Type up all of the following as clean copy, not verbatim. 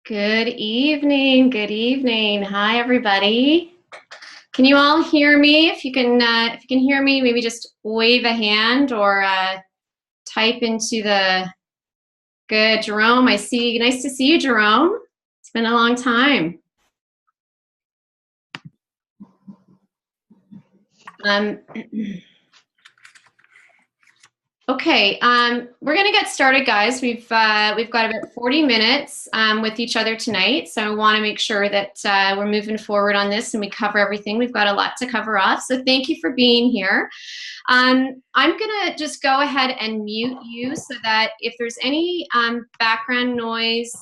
Good evening. Good evening. Hi, everybody. Can you all hear me? If you can hear me, maybe just wave a hand or type into the. Good, Jerome. I see. Nice to see you, Jerome. It's been a long time. Okay, we're gonna get started, guys. We've got about 40 minutes with each other tonight, so I want to make sure that we're moving forward on this and we cover everything. We've got a lot to cover off, so thank you for being here. I'm gonna just go ahead and mute you so that if there's any background noise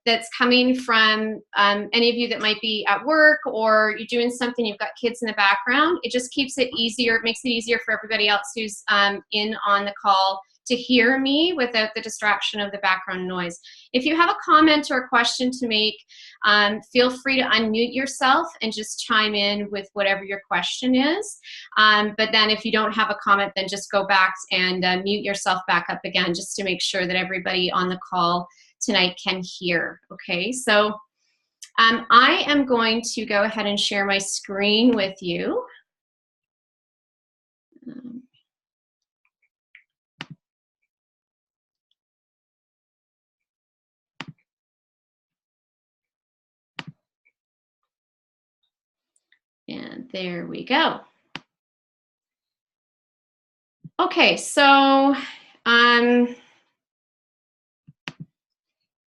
that's coming from any of you that might be at work or you're doing something, you've got kids in the background, it just keeps it easier, it makes it easier for everybody else who's in on the call to hear me without the distraction of the background noise. If you have a comment or a question to make, feel free to unmute yourself and just chime in with whatever your question is. But then if you don't have a comment, then just go back and mute yourself back up again, just to make sure that everybody on the call tonight can hear. Okay, so I am going to go ahead and share my screen with you. And there we go. Okay, so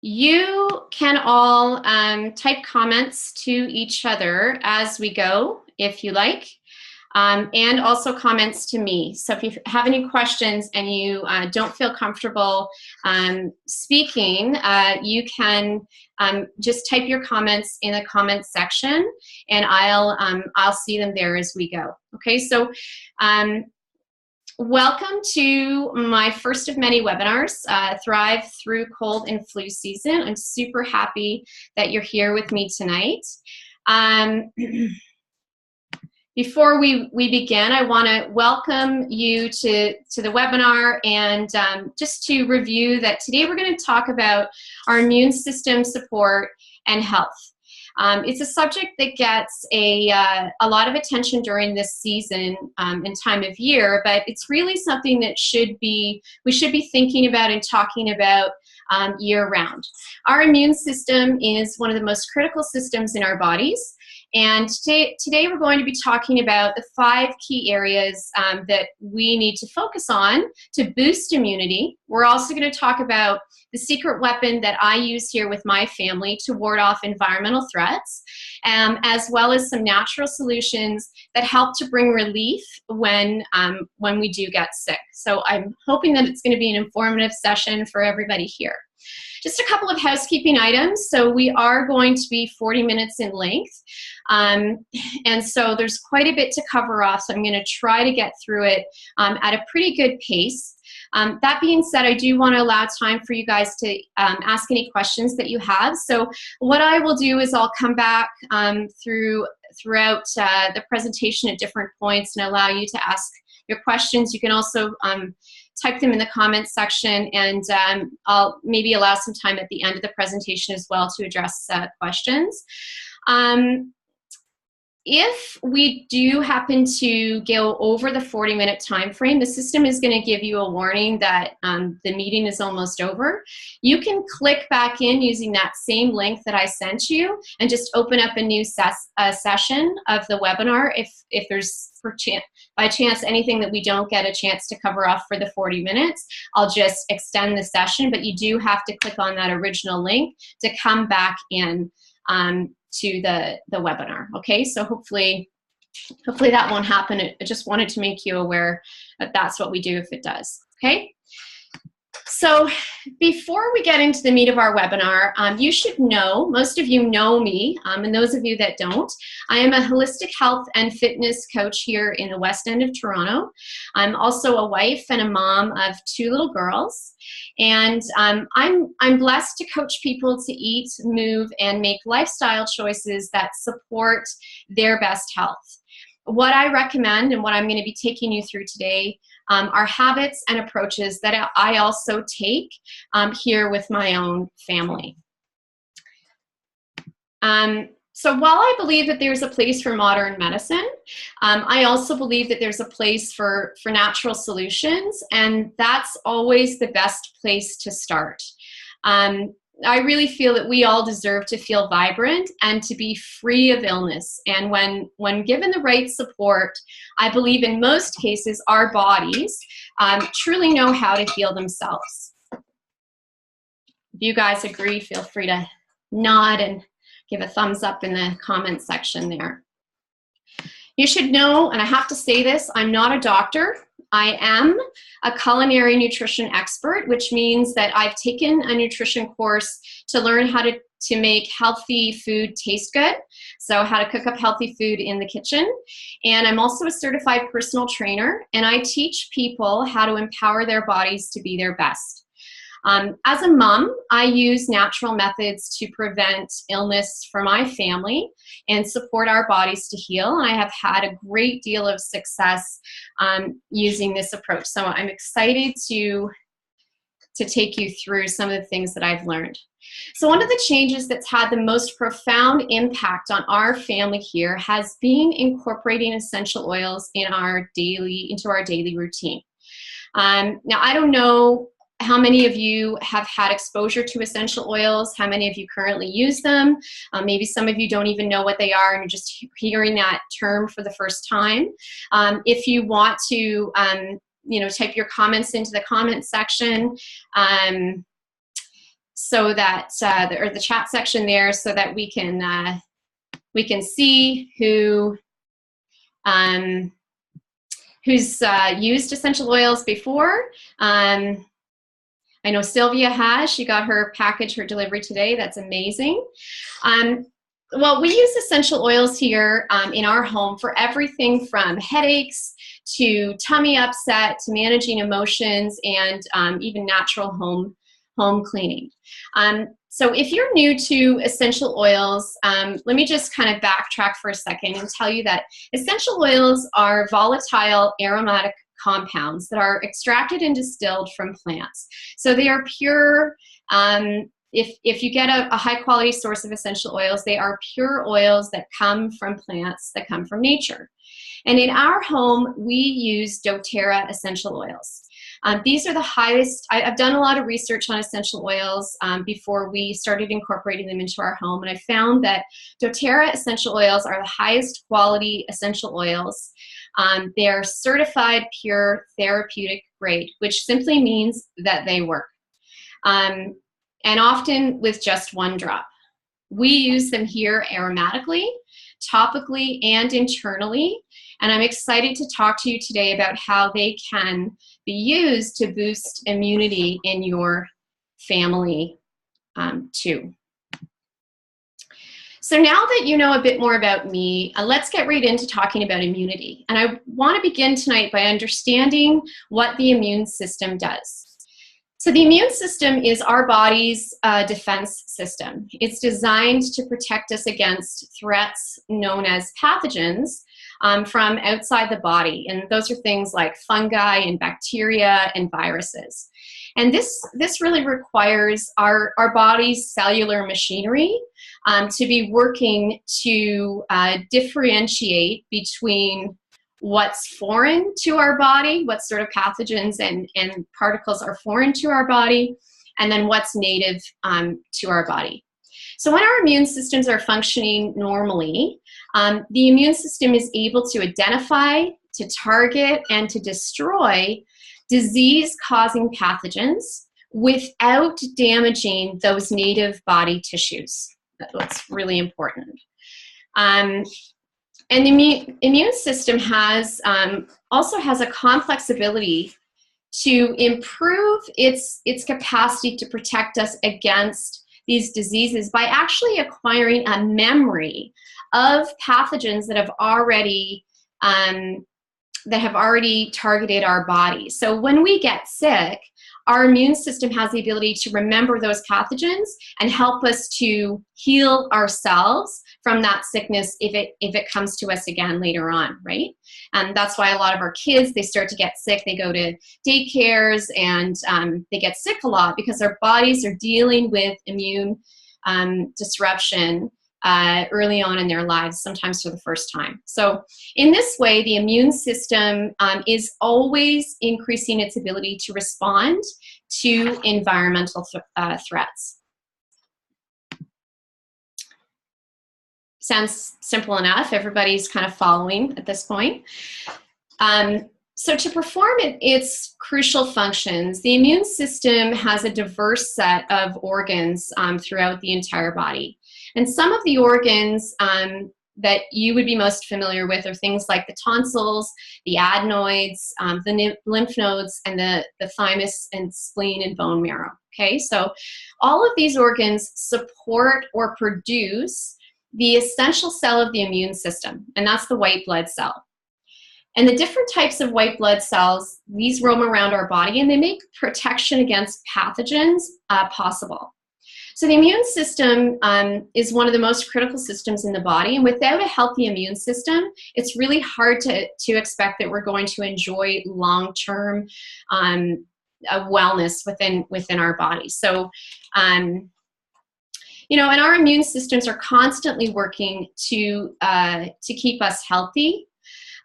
you can all type comments to each other as we go, if you like, and also comments to me. So if you have any questions and you don't feel comfortable speaking, you can just type your comments in the comments section, and I'll see them there as we go. Okay, so welcome to my first of many webinars, Thrive Through Cold and Flu Season. I'm super happy that you're here with me tonight. Before we begin, I want to welcome you to the webinar, and just to review that today we're going to talk about our immune system support and health. It's a subject that gets a lot of attention during this season and time of year, but it's really something that we should be thinking about and talking about year-round. Our immune system is one of the most critical systems in our bodies, and today we're going to be talking about the 5 key areas that we need to focus on to boost immunity. We're also going to talk about the secret weapon that I use here with my family to ward off environmental threats, as well as some natural solutions that help to bring relief when we do get sick. So I'm hoping that it's going to be an informative session for everybody here. Just a couple of housekeeping items. So we are going to be 40 minutes in length. And so there's quite a bit to cover off. So I'm going to try to get through it at a pretty good pace. That being said, I do want to allow time for you guys to ask any questions that you have. So what I will do is I'll come back throughout the presentation at different points and allow you to ask your questions. You can also type them in the comments section, and I'll maybe allow some time at the end of the presentation as well to address questions. If we do happen to go over the 40-minute time frame, the system is going to give you a warning that the meeting is almost over. You can click back in using that same link that I sent you and just open up a new session of the webinar if there's by chance anything that we don't get a chance to cover off for the 40 minutes. I'll just extend the session, but you do have to click on that original link to come back in to the webinar. Okay, so hopefully that won't happen. I just wanted to make you aware that that's what we do if it does. Okay, so before we get into the meat of our webinar, you should know, most of you know me, and those of you that don't, I am a holistic health and fitness coach here in the West End of Toronto. I'm also a wife and a mom of 2 little girls, and I'm blessed to coach people to eat, move, and make lifestyle choices that support their best health. What I recommend and what I'm going to be taking you through today are habits and approaches that I also take here with my own family. So while I believe that there's a place for modern medicine, I also believe that there's a place for natural solutions, and that's always the best place to start. I really feel that we all deserve to feel vibrant and to be free of illness. And when given the right support, I believe in most cases our bodies truly know how to heal themselves. If you guys agree, feel free to nod and give a thumbs up in the comment section there. You should know, and I have to say this, I'm not a doctor. I am a culinary nutrition expert, which means that I've taken a nutrition course to learn how to make healthy food taste good. So how to cook up healthy food in the kitchen. And I'm also a certified personal trainer, and I teach people how to empower their bodies to be their best. As a mom, I use natural methods to prevent illness for my family and support our bodies to heal. And I have had a great deal of success using this approach. So I'm excited to take you through some of the things that I've learned. So one of the changes that's had the most profound impact on our family here has been incorporating essential oils into our daily routine. Now, I don't know how many of you have had exposure to essential oils? How many of you currently use them? Maybe some of you don't even know what they are and you're just hearing that term for the first time. If you want to, type your comments into the comment section so that, or the chat section there, so that we can see who's used essential oils before. I know Sylvia has. She got her package, her delivery today. That's amazing. Well, we use essential oils here in our home for everything from headaches to tummy upset to managing emotions and even natural home cleaning. So if you're new to essential oils, let me just kind of backtrack for a second and tell you that essential oils are volatile aromatic compounds that are extracted and distilled from plants. So they are pure. If you get a high quality source of essential oils, they are pure oils that come from plants, that come from nature. And in our home, we use doTERRA essential oils. These are the highest. I've done a lot of research on essential oils before we started incorporating them into our home, and I found that doTERRA essential oils are the highest quality essential oils. They are certified pure therapeutic grade, which simply means that they work. And often with just one drop. We use them here aromatically, topically, and internally. And I'm excited to talk to you today about how they can be used to boost immunity in your family too. So now that you know a bit more about me, let's get right into talking about immunity. And I want to begin tonight by understanding what the immune system does. So the immune system is our body's defense system. It's designed to protect us against threats known as pathogens from outside the body. And those are things like fungi and bacteria and viruses. And this really requires our body's cellular machinery to be working to differentiate between what's foreign to our body, what sort of pathogens and particles are foreign to our body, and then what's native to our body. So when our immune systems are functioning normally, the immune system is able to identify, to target, and to destroy disease-causing pathogens without damaging those native body tissues. That's really important. And the immune system also has a complex ability to improve its capacity to protect us against these diseases by actually acquiring a memory of pathogens that have already targeted our body. So when we get sick, our immune system has the ability to remember those pathogens and help us to heal ourselves from that sickness if it comes to us again later on, right? And that's why a lot of our kids, they start to get sick. They go to daycares and they get sick a lot because their bodies are dealing with immune disruption early on in their lives, sometimes for the first time. So in this way, the immune system is always increasing its ability to respond to environmental threats. Sounds simple enough. Everybody's kind of following at this point. So to perform its crucial functions, the immune system has a diverse set of organs throughout the entire body. And some of the organs that you would be most familiar with are things like the tonsils, the adenoids, the lymph nodes, and the thymus and spleen and bone marrow. Okay, so all of these organs support or produce the essential cell of the immune system, and that's the white blood cell. And the different types of white blood cells, these roam around our body and they make protection against pathogens possible. So the immune system is one of the most critical systems in the body, and without a healthy immune system, it's really hard to expect that we're going to enjoy long-term wellness within our body. So, you know, and our immune systems are constantly working to keep us healthy.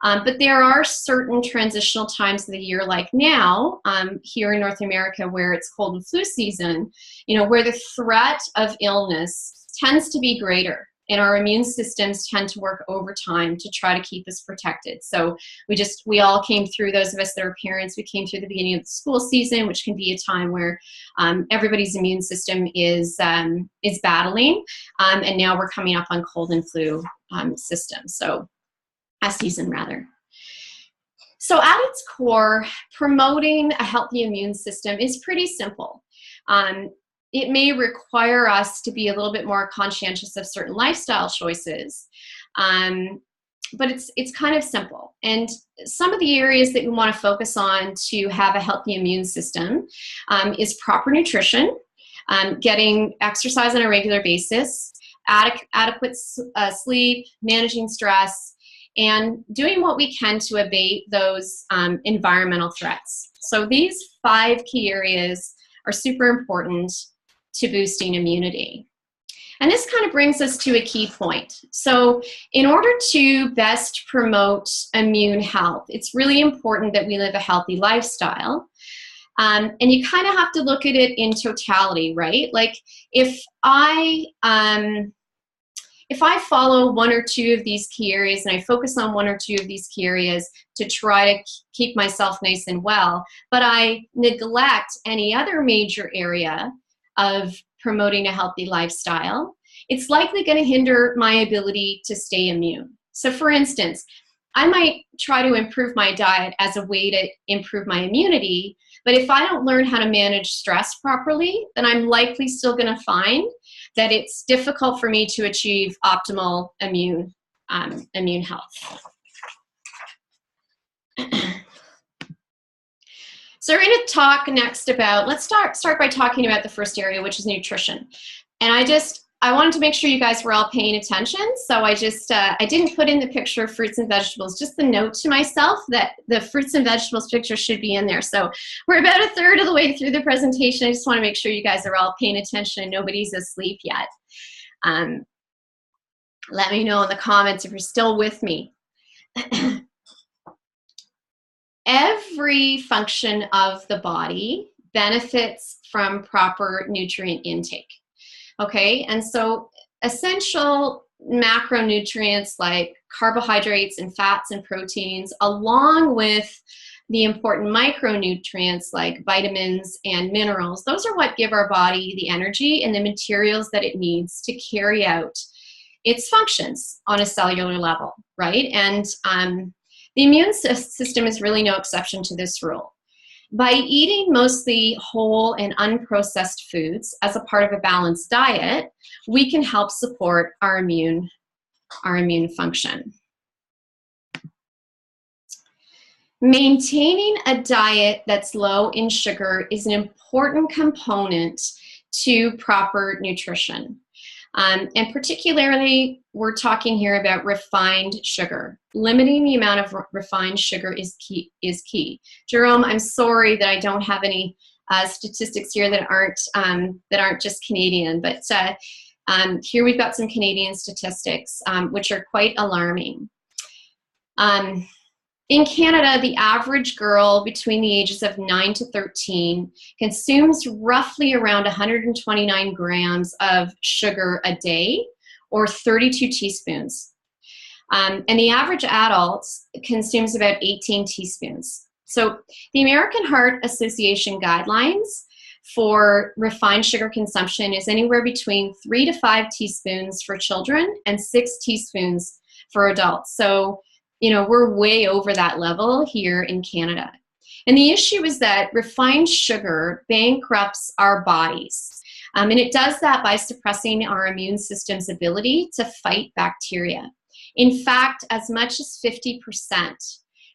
But there are certain transitional times of the year, like now, here in North America, where it's cold and flu season, you know, where the threat of illness tends to be greater, and our immune systems tend to work overtime to try to keep us protected. So we all came through, those of us that are parents, we came through the beginning of the school season, which can be a time where everybody's immune system is battling, and now we're coming up on cold and flu season rather. So at its core, promoting a healthy immune system is pretty simple. It may require us to be a little bit more conscientious of certain lifestyle choices, but it's kind of simple. And some of the areas that we want to focus on to have a healthy immune system is proper nutrition, getting exercise on a regular basis, adequate sleep, managing stress, and doing what we can to abate those environmental threats. So these 5 key areas are super important to boosting immunity. And this kind of brings us to a key point. So in order to best promote immune health, it's really important that we live a healthy lifestyle. And you kind of have to look at it in totality, right? Like if I follow 1 or 2 of these key areas and I focus on 1 or 2 of these key areas to try to keep myself nice and well, but I neglect any other major area of promoting a healthy lifestyle, it's likely going to hinder my ability to stay immune. So for instance, I might try to improve my diet as a way to improve my immunity, but if I don't learn how to manage stress properly, then I'm likely still going to find that it's difficult for me to achieve optimal immune health. So we're going to talk next about, let's start by talking about the first area, which is nutrition. And I wanted to make sure you guys were all paying attention, so I didn't put in the picture of fruits and vegetables, just the note to myself that the fruits and vegetables picture should be in there. So we're about 1/3 of the way through the presentation. I just want to make sure you guys are all paying attention and nobody's asleep yet. Let me know in the comments if you're still with me. Every function of the body benefits from proper nutrient intake. Okay, and so essential macronutrients like carbohydrates and fats and proteins, along with the important micronutrients like vitamins and minerals, those are what give our body the energy and the materials that it needs to carry out its functions on a cellular level, right? And the immune system is really no exception to this rule. By eating mostly whole and unprocessed foods as a part of a balanced diet, we can help support our immune function. Maintaining a diet that's low in sugar is an important component to proper nutrition. And particularly, we're talking here about refined sugar. Limiting the amount of refined sugar is key. Jerome, I'm sorry that I don't have any statistics here that aren't just Canadian, but Here we've got some Canadian statistics, which are quite alarming. In Canada, the average girl between the ages of 9 to 13 consumes roughly around 129 grams of sugar a day, or 32 teaspoons. And the average adult consumes about 18 teaspoons. So the American Heart Association guidelines for refined sugar consumption is anywhere between 3 to 5 teaspoons for children and 6 teaspoons for adults. So, you know, we're way over that level here in Canada. And the issue is that refined sugar bankrupts our bodies. And it does that by suppressing our immune system's ability to fight bacteria. In fact, as much as 50%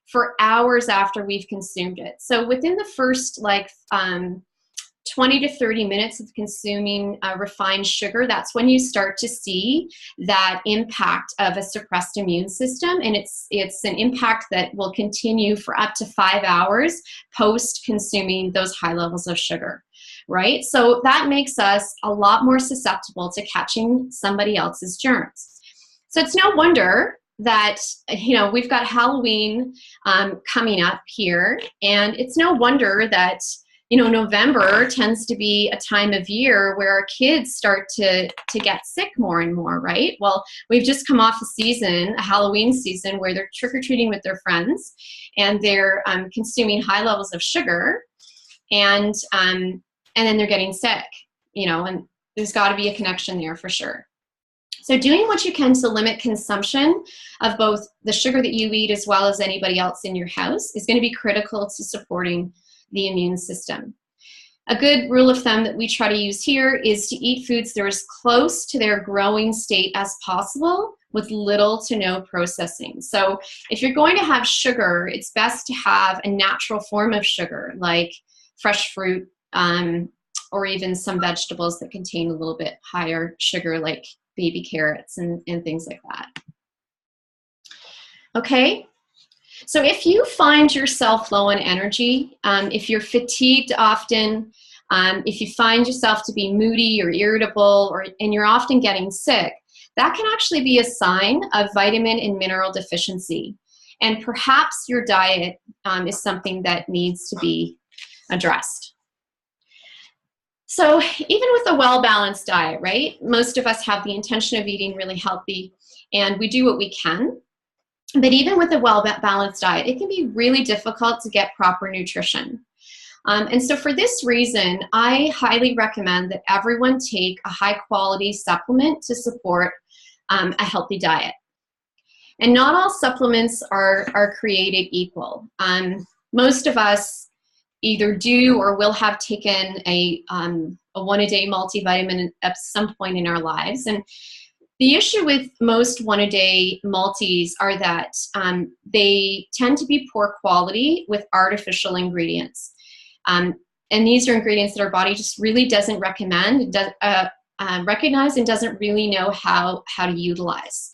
for hours after we've consumed it. So within the first 20 to 30 minutes of consuming refined sugar, that's when you start to see that impact of a suppressed immune system. And it's an impact that will continue for up to 5 hours post consuming those high levels of sugar, right? So that makes us a lot more susceptible to catching somebody else's germs. So it's no wonder that, you know, we've got Halloween coming up here, and it's no wonder that, you know, November tends to be a time of year where our kids start to get sick more and more, right? Well, we've just come off a Halloween season, where they're trick-or-treating with their friends, and they're consuming high levels of sugar, and then they're getting sick, you know, and there's got to be a connection there for sure. So doing what you can to limit consumption of both the sugar that you eat as well as anybody else in your house is going to be critical to supporting the immune system. A good rule of thumb that we try to use here is to eat foods that are as close to their growing state as possible with little to no processing. So if you're going to have sugar, it's best to have a natural form of sugar, like fresh fruit, or even some vegetables that contain a little bit higher sugar, like baby carrots and things like that. Okay, so if you find yourself low on energy, if you're fatigued often, if you find yourself to be moody or irritable, and you're often getting sick, that can actually be a sign of vitamin and mineral deficiency. And perhaps your diet is something that needs to be addressed. So even with a well-balanced diet, right? Most of us have the intention of eating really healthy, and we do what we can. But even with a well-balanced diet, it can be really difficult to get proper nutrition. And so for this reason, I highly recommend that everyone take a high-quality supplement to support a healthy diet. And not all supplements are created equal. Most of us either do or will have taken a one-a-day multivitamin at some point in our lives. And the issue with most one-a-day multis are that they tend to be poor quality with artificial ingredients. And these are ingredients that our body just really doesn't recognize and doesn't really know how to utilize.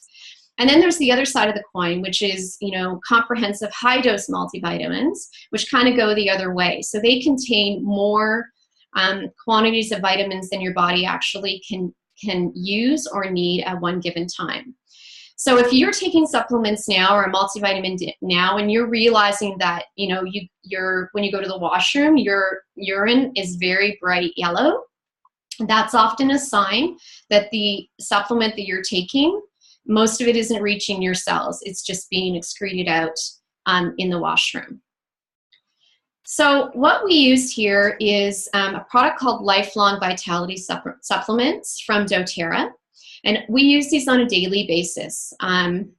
And then there's the other side of the coin, which is, you know, comprehensive high-dose multivitamins, which kind of go the other way. So they contain more quantities of vitamins than your body actually can use or need at one given time. So if you're taking supplements now or a multivitamin now, and you're realizing that, you know, when you go to the washroom, your urine is very bright yellow, that's often a sign that the supplement that you're taking, most of it isn't reaching your cells. It's just being excreted out in the washroom. So what we use here is a product called Lifelong Vitality Supplements from doTERRA, and we use these on a daily basis. And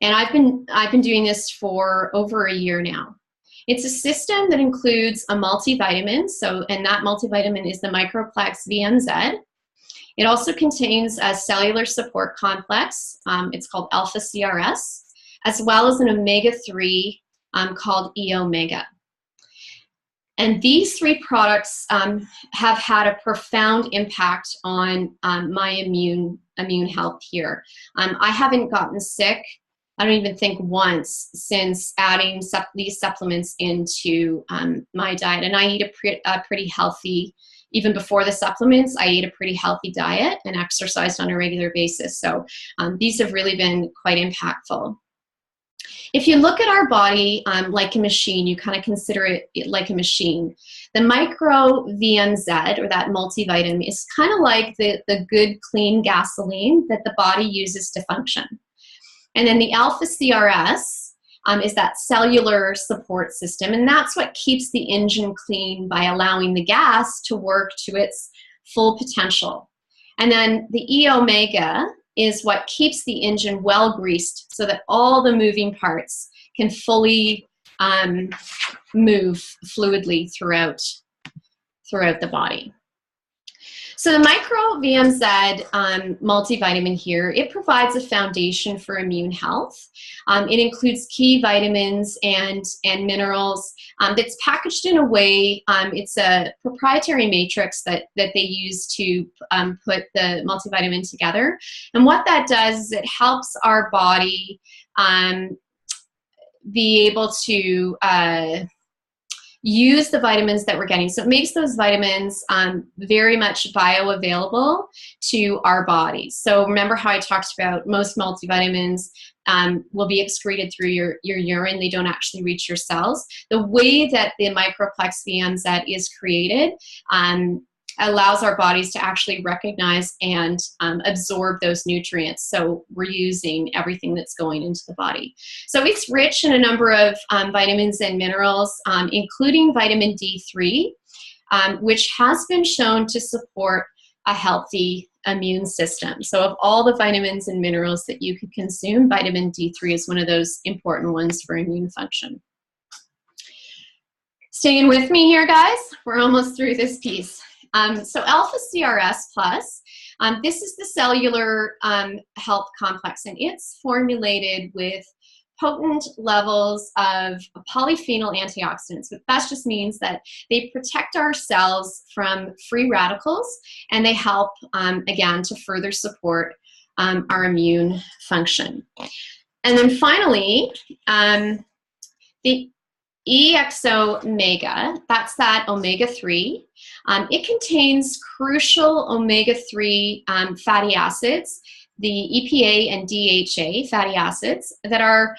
I've been doing this for over a year now. It's a system that includes a multivitamin, and that multivitamin is the Microplex VMZ. It also contains a cellular support complex, it's called Alpha CRS, as well as an omega-3 called E-Omega. And these three products have had a profound impact on my immune health here. I haven't gotten sick, I don't even think once, since adding these supplements into my diet. And I eat a pretty healthy even before the supplements, I ate a pretty healthy diet and exercised on a regular basis. So these have really been quite impactful. If you look at our body like a machine, you kind of consider it like a machine. The micro VMZ, or that multivitamin, is kind of like the good, clean gasoline that the body uses to function. And then the alpha CRS is that cellular support system, and that's what keeps the engine clean by allowing the gas to work to its full potential. And then the E omega is what keeps the engine well greased so that all the moving parts can fully move fluidly throughout the body. So the micro VMZ multivitamin here, it provides a foundation for immune health. It includes key vitamins and minerals that's packaged in a way, it's a proprietary matrix that they use to put the multivitamin together. And what that does is it helps our body be able to use the vitamins that we're getting. So it makes those vitamins very much bioavailable to our bodies. So remember how I talked about most multivitamins will be excreted through your urine. They don't actually reach your cells. The way that the Microplex VMZ is created allows our bodies to actually recognize and absorb those nutrients. So we're using everything that's going into the body. So it's rich in a number of vitamins and minerals, including vitamin D3, which has been shown to support a healthy immune system. So of all the vitamins and minerals that you could consume, vitamin D3 is one of those important ones for immune function. Staying with me here, guys. We're almost through this piece. So alpha CRS plus, this is the cellular health complex, and it's formulated with potent levels of polyphenol antioxidants. But that just means that they protect our cells from free radicals, and they help, again, to further support our immune function. And then finally, the EXO Omega, that's that omega-3. It contains crucial omega-3 fatty acids, the EPA and DHA fatty acids that are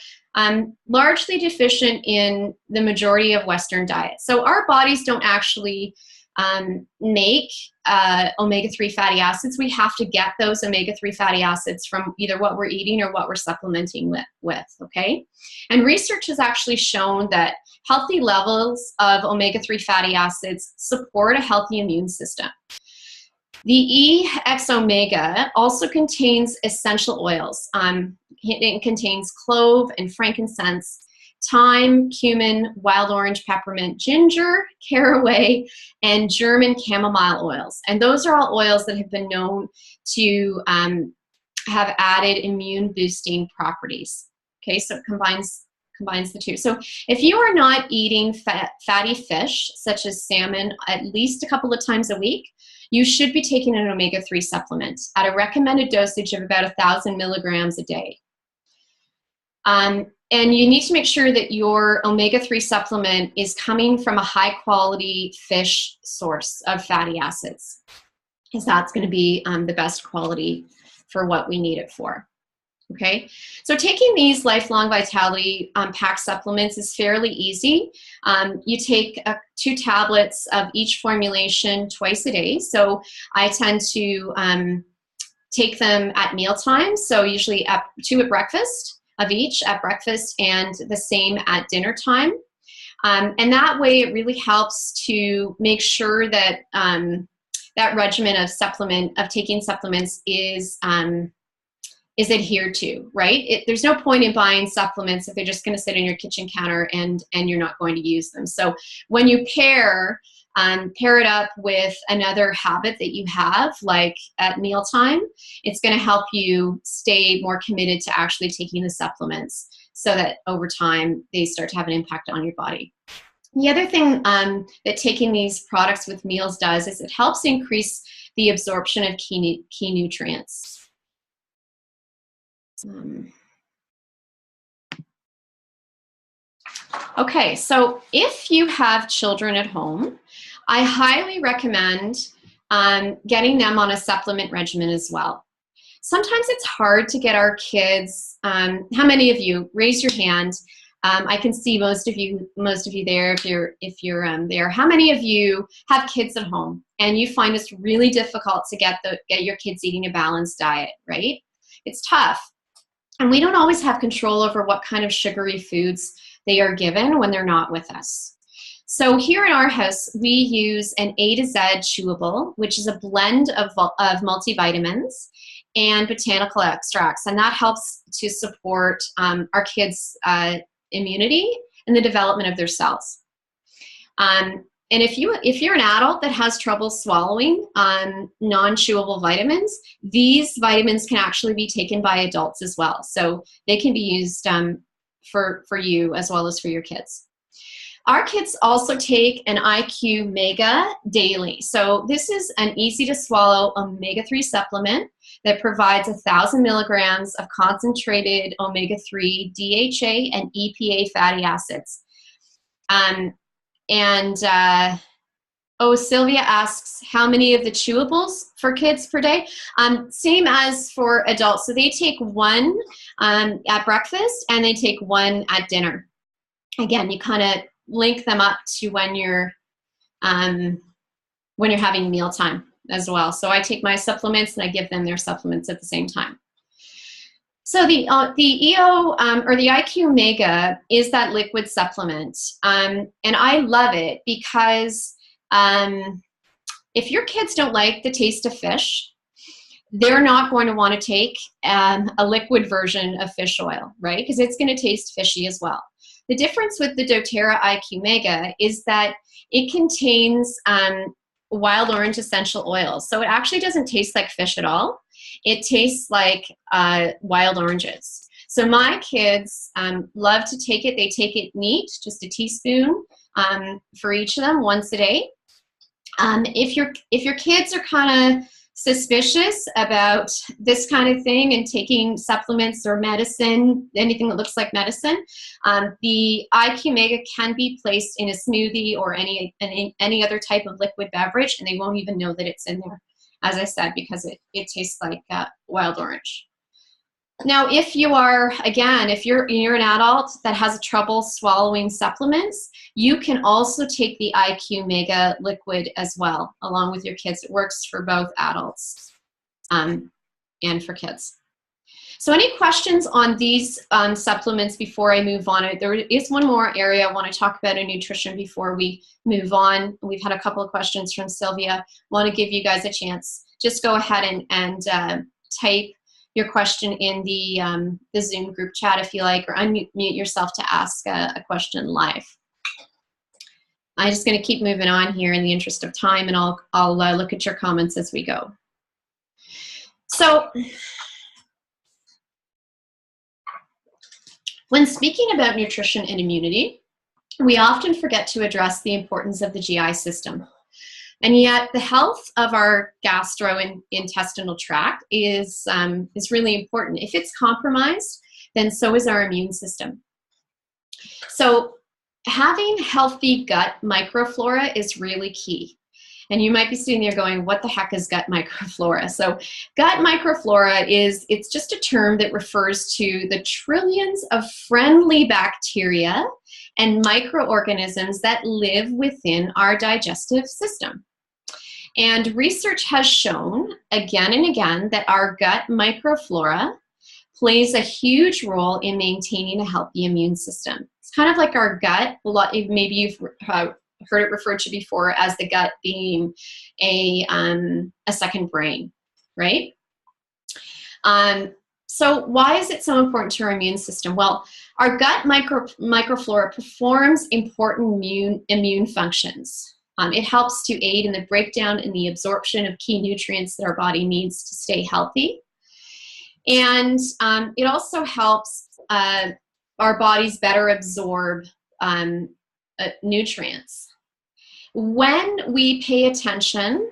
largely deficient in the majority of Western diets. So our bodies don't actually make omega-3 fatty acids. We have to get those omega-3 fatty acids from either what we're eating or what we're supplementing with, okay? And research has actually shown that healthy levels of omega-3 fatty acids support a healthy immune system. The EX-Omega also contains essential oils. It contains clove and frankincense, thyme, cumin, wild orange, peppermint, ginger, caraway, and German chamomile oils. And those are all oils that have been known to have added immune boosting properties. Okay, so it combines the two. So if you are not eating fatty fish, such as salmon, at least a couple of times a week, you should be taking an omega-3 supplement at a recommended dosage of about 1,000 milligrams a day. And you need to make sure that your omega-3 supplement is coming from a high-quality fish source of fatty acids, because that's going to be the best quality for what we need it for. Okay, so taking these Lifelong Vitality pack supplements is fairly easy. You take 2 tablets of each formulation twice a day. So I tend to take them at mealtime. So usually 2 at breakfast of each at breakfast, and the same at dinner time. And that way it really helps to make sure that that regimen of taking supplements is adhered to, right? There's no point in buying supplements if they're just going to sit on your kitchen counter and you're not going to use them. So when you pair it up with another habit that you have, like at mealtime, it's going to help you stay more committed to actually taking the supplements so that over time they start to have an impact on your body. The other thing that taking these products with meals does is it helps increase the absorption of key nutrients. Okay, so if you have children at home, I highly recommend getting them on a supplement regimen as well. Sometimes it's hard to get our kids. How many of you, raise your hand? I can see most of you there. If you're there, how many of you have kids at home and you find it's really difficult to get your kids eating a balanced diet, right? It's tough, and we don't always have control over what kind of sugary foods they are given when they're not with us. So here in our house, we use an A to Z chewable, which is a blend of multivitamins and botanical extracts, and that helps to support our kids' immunity and the development of their cells. And if you're an adult that has trouble swallowing non-chewable vitamins, these vitamins can actually be taken by adults as well. So they can be used for you as well as for your kids. Our kids also take an IQ Mega daily. So this is an easy to swallow omega-3 supplement that provides 1,000 milligrams of concentrated omega-3 DHA and EPA fatty acids. Sylvia asks, how many of the chewables for kids per day? Same as for adults. So they take one at breakfast and they take one at dinner. Again, you kind of link them up to when you're having mealtime as well. So I take my supplements and I give them their supplements at the same time. So the EO or the IQ Mega is that liquid supplement, and I love it because if your kids don't like the taste of fish, they're not going to want to take a liquid version of fish oil, right? Because it's going to taste fishy as well. The difference with the doTERRA IQ Mega is that it contains wild orange essential oils. So it actually doesn't taste like fish at all. It tastes like wild oranges. So my kids love to take it. They take it neat, just a teaspoon for each of them once a day. If your kids are kind of suspicious about this kind of thing and taking supplements or medicine, anything that looks like medicine, the IQ Mega can be placed in a smoothie or any other type of liquid beverage, and they won't even know that it's in there, as I said, because it tastes like wild orange. Now, if you're an adult that has trouble swallowing supplements, you can also take the IQ Mega liquid as well, along with your kids. It works for both adults and for kids. So any questions on these supplements before I move on? There is one more area I want to talk about in nutrition before we move on. We've had a couple of questions from Sylvia. I want to give you guys a chance. Just go ahead and type your question in the Zoom group chat if you like, or unmute yourself to ask a question live. I'm just going to keep moving on here in the interest of time, and I'll look at your comments as we go. So when speaking about nutrition and immunity, we often forget to address the importance of the GI system. And yet the health of our gastrointestinal tract is really important. If it's compromised, then so is our immune system. So having healthy gut microflora is really key. And you might be sitting there going, what the heck is gut microflora? So gut microflora it's just a term that refers to the trillions of friendly bacteria and microorganisms that live within our digestive system. And research has shown again and again that our gut microflora plays a huge role in maintaining a healthy immune system. It's kind of like our gut. Maybe you've heard it referred to before as the gut being a second brain, right? So why is it so important to our immune system? Well, our gut microflora performs important immune functions. It helps to aid in the breakdown and the absorption of key nutrients that our body needs to stay healthy. And it also helps our bodies better absorb nutrients. When we pay attention,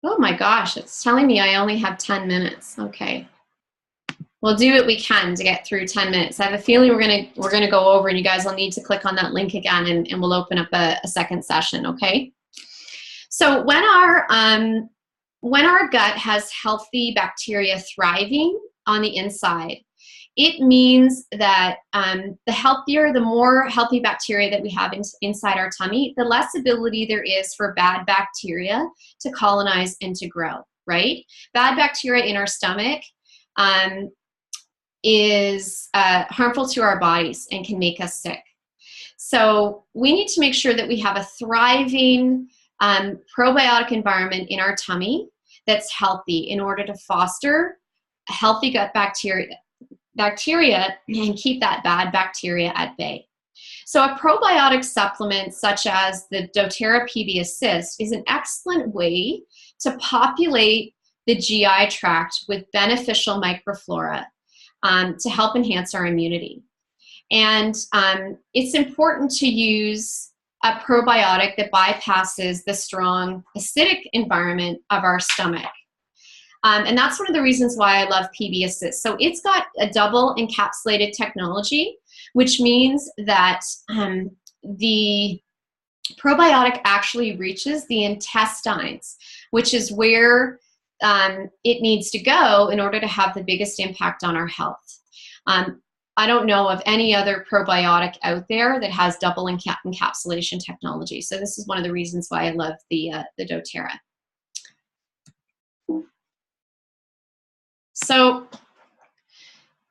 oh my gosh, it's telling me I only have 10 minutes. Okay. We'll do what we can to get through 10 minutes. I have a feeling we're gonna go over, and you guys will need to click on that link again, and we'll open up a second session, okay? So when our gut has healthy bacteria thriving on the inside, it means that the more healthy bacteria that we have inside our tummy, the less ability there is for bad bacteria to colonize and to grow, right? Bad bacteria in our stomach is harmful to our bodies and can make us sick. So we need to make sure that we have a thriving probiotic environment in our tummy that's healthy in order to foster a healthy gut bacteria and keep that bad bacteria at bay. So a probiotic supplement such as the doTERRA PB Assist is an excellent way to populate the GI tract with beneficial microflora to help enhance our immunity. And it's important to use a probiotic that bypasses the strong acidic environment of our stomach. And that's one of the reasons why I love PB Assist. So it's got a double encapsulated technology, which means that the probiotic actually reaches the intestines, which is where it needs to go in order to have the biggest impact on our health. I don't know of any other probiotic out there that has double encapsulation technology. So this is one of the reasons why I love the doTERRA. So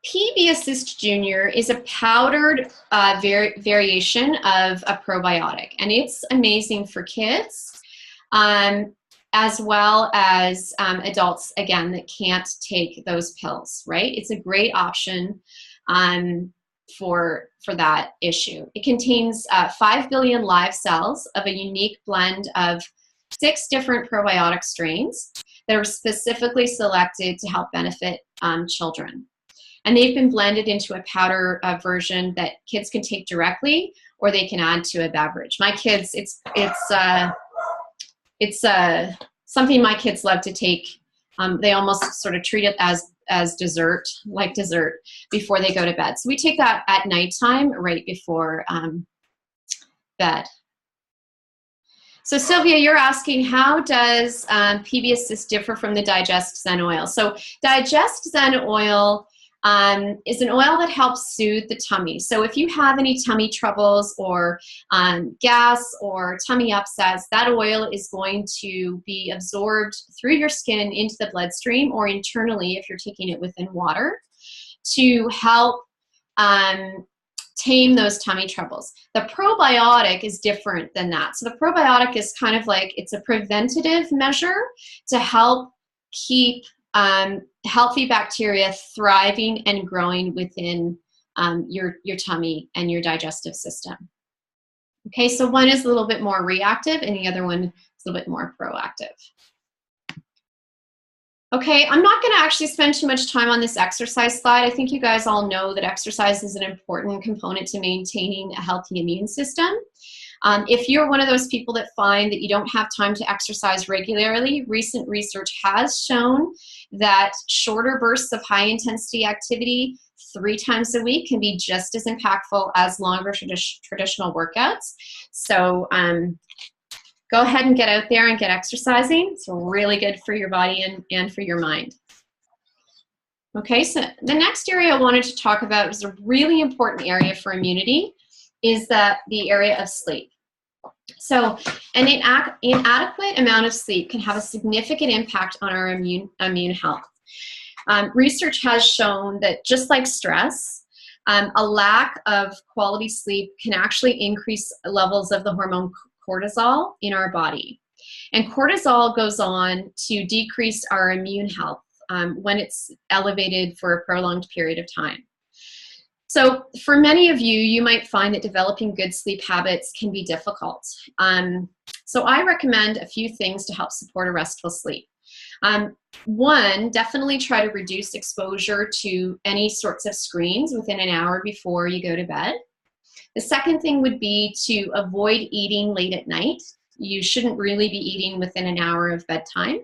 PB Assist Junior is a powdered variation of a probiotic, and it's amazing for kids as well as adults, again, that can't take those pills, right? It's a great option for that issue. It contains 5 billion live cells of a unique blend of 6 different probiotic strains that are specifically selected to help benefit children. And they've been blended into a powder version that kids can take directly, or they can add to a beverage. My kids, it's something my kids love to take. They almost sort of treat it as dessert, like dessert, before they go to bed. So we take that at nighttime, right before bed. So Sylvia, you're asking, how does PB Assist differ from the Digest Zen oil? So Digest Zen oil is an oil that helps soothe the tummy. So if you have any tummy troubles or gas or tummy upsets, that oil is going to be absorbed through your skin into the bloodstream, or internally if you're taking it within water, to help tame those tummy troubles. The probiotic is different than that. So the probiotic is kind of like, it's a preventative measure to help keep healthy bacteria thriving and growing within your tummy and your digestive system. Okay, so one is a little bit more reactive and the other one is a little bit more proactive. Okay, I'm not going to actually spend too much time on this exercise slide. I think you guys all know that exercise is an important component to maintaining a healthy immune system. If you're one of those people that find that you don't have time to exercise regularly, recent research has shown that shorter bursts of high intensity activity 3 times a week can be just as impactful as longer traditional workouts. So go ahead and get out there and get exercising. It's really good for your body and for your mind. Okay, so the next area I wanted to talk about is a really important area for immunity, is the area of sleep. So an inadequate amount of sleep can have a significant impact on our immune health. Research has shown that just like stress, a lack of quality sleep can actually increase levels of the hormone cortisol in our body. And cortisol goes on to decrease our immune health when it's elevated for a prolonged period of time. So for many of you, you might find that developing good sleep habits can be difficult. So I recommend a few things to help support a restful sleep. One, definitely try to reduce exposure to any sorts of screens within an hour before you go to bed. The second thing would be to avoid eating late at night. You shouldn't really be eating within an hour of bedtime.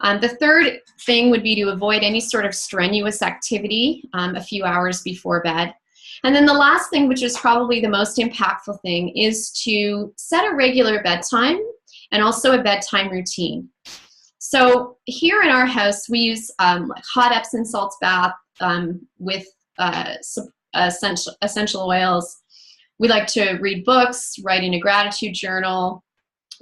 The third thing would be to avoid any sort of strenuous activity a few hours before bed. And then the last thing, which is probably the most impactful thing, is to set a regular bedtime and also a bedtime routine. So here in our house, we use like hot Epsom salts bath with essential oils. We like to read books, write in a gratitude journal,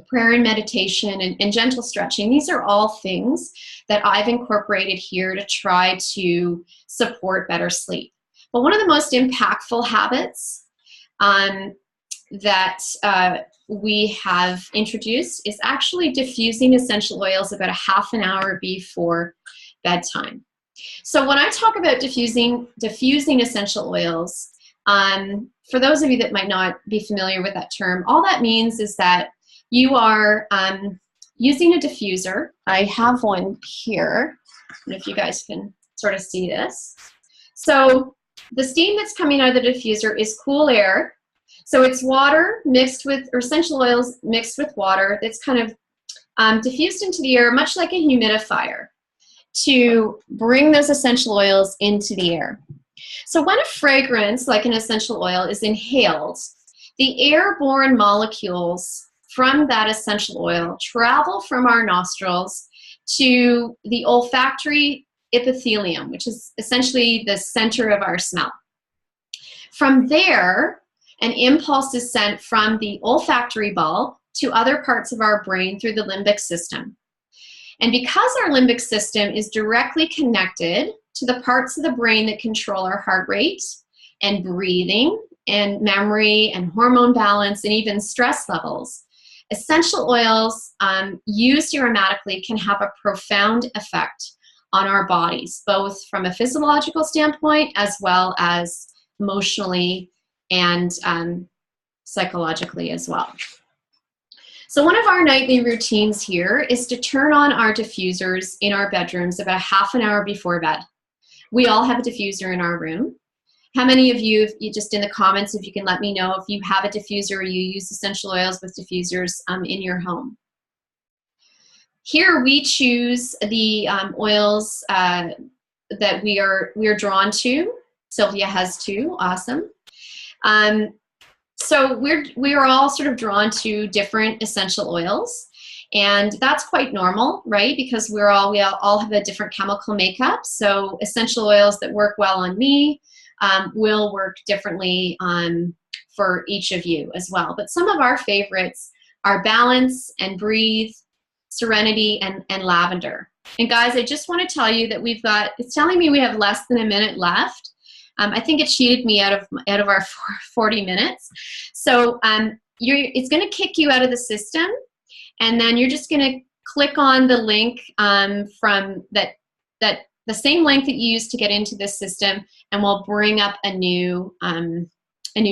prayer and meditation, and gentle stretching. These are all things that I've incorporated here to try to support better sleep. But one of the most impactful habits that we have introduced is actually diffusing essential oils about a half an hour before bedtime. So when I talk about diffusing essential oils, for those of you that might not be familiar with that term, all that means is that you are using a diffuser. I have one here, and if you guys can sort of see this. So the steam that's coming out of the diffuser is cool air. So it's water mixed with, or essential oils mixed with water that's kind of diffused into the air, much like a humidifier, to bring those essential oils into the air. So when a fragrance, like an essential oil, is inhaled, the airborne molecules from that essential oil travel from our nostrils to the olfactory epithelium, which is essentially the center of our smell. From there, an impulse is sent from the olfactory bulb to other parts of our brain through the limbic system. And because our limbic system is directly connected to the parts of the brain that control our heart rate and breathing and memory and hormone balance and even stress levels, essential oils used aromatically can have a profound effect on our bodies, both from a physiological standpoint as well as emotionally and psychologically as well. So one of our nightly routines here is to turn on our diffusers in our bedrooms about half an hour before bed. We all have a diffuser in our room. How many of you, just in the comments, if you can let me know if you have a diffuser or you use essential oils with diffusers in your home. Here we choose the oils that we are drawn to. Sylvia has two, awesome. So we are all sort of drawn to different essential oils, and that's quite normal, right? Because we all have a different chemical makeup. So essential oils that work well on me will work differently for each of you as well. But some of our favorites are Balance and Breathe, Serenity, and Lavender. And guys, I just want to tell you that it's telling me we have less than a minute left. I think it cheated me out of our 40 minutes. So it's going to kick you out of the system, and then you're just going to click on the link from the same link that you used to get into this system, and we'll bring up a new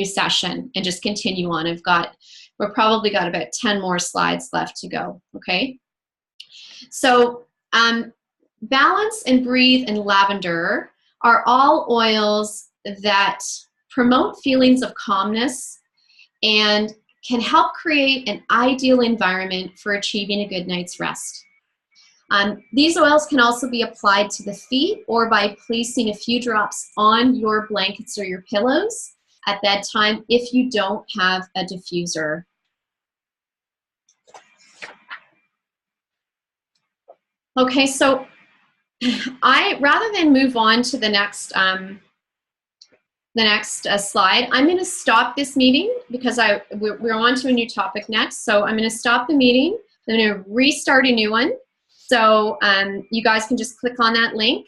session and just continue on. We've probably got about 10 more slides left to go. Okay. So Balance and Breathe and Lavender are all oils that promote feelings of calmness and can help create an ideal environment for achieving a good night's rest. These oils can also be applied to the feet or by placing a few drops on your blankets or your pillows at bedtime if you don't have a diffuser. Okay, so rather than move on to the next slide, I'm going to stop this meeting because we're on to a new topic next. So I'm going to stop the meeting. I'm going to restart a new one. So you guys can just click on that link,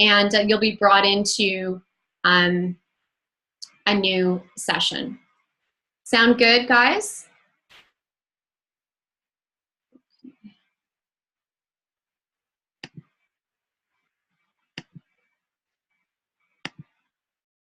and you'll be brought into a new session. Sound good, guys?